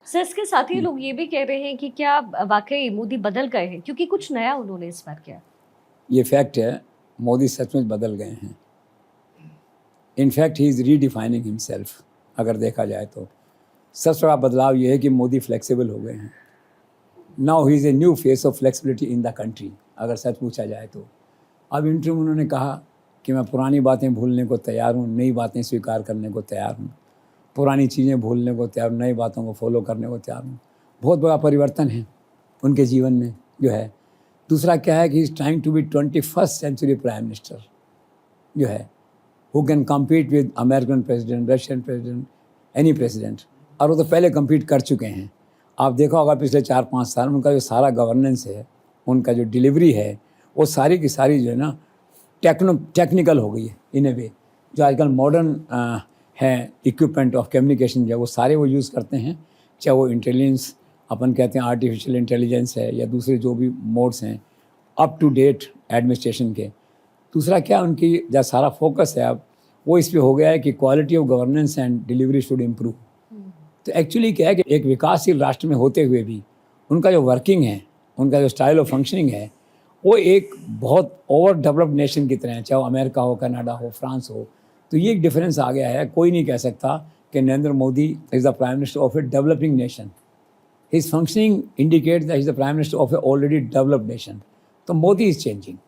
Sir, इसके साथ ही लोग ये भी कह रहे हैं कि क्या वाक़ई मोदी बदल गए हैं? क्योंकि कुछ नया उन्होंने इस बार किया। ये फैक्ट है, मोदी सचमुच बदल गए हैं। In fact he is redefining himself. अगर देखा जाए तो सबसे बड़ा बदलाव ये है कि मोदी फ्लेक्सिबल हो गए हैं। Now he is a new face of flexibility in the country, अगर सच पूछा जाए तो। अब इंटरव्यू में उन्होंने कहा कि मैं पुरानी बातें भूलने को तैयार हूँ, नई बातें स्वीकार करने को तैयार हूँ। पुरानी चीज़ें भूलने को तैयार हूँ, नई बातों को फॉलो करने को तैयार हूँ। बहुत बड़ा परिवर्तन है उनके जीवन में जो है। दूसरा क्या है कि is trying to be 21st century prime minister जो है, who can compete with American president, Russian president, any president. और वो तो पहले कम्पीट कर चुके हैं। आप देखा होगा पिछले 4-5 साल में उनका जो सारा गवर्नेंस है, उनका जो डिलीवरी है, वो सारी की सारी जो है ना टेक्निकल हो गई है इन ए वे। जो आजकल मॉडर्न है इक्विपमेंट ऑफ कम्युनिकेशन जो है वो सारे वो यूज़ करते हैं, चाहे वो इंटेलिजेंस अपन कहते हैं आर्टिफिशियल इंटेलिजेंस है या दूसरे जो भी मोड्स हैं अप टू डेट एडमिनिस्ट्रेशन के। दूसरा क्या उनकी जो सारा फोकस है अब वो इस पे हो गया है कि quality of governance and delivery should improve. तो एक्चुअली क्या है कि एक विकासशील राष्ट्र में होते हुए भी उनका जो वर्किंग है, उनका जो स्टाइल ऑफ फंक्शनिंग है, वो एक बहुत ओवर डेवलप्ड नेशन की तरह है, चाहे वो अमेरिका हो, कनाडा हो, फ्रांस हो। तो ये एक डिफरेंस आ गया है। कोई नहीं कह सकता कि Narendra Modi is the prime minister of a developing nation. His functioning indicates that he is the prime minister of A already developed nation. तो मोदी इज़ चेंजिंग।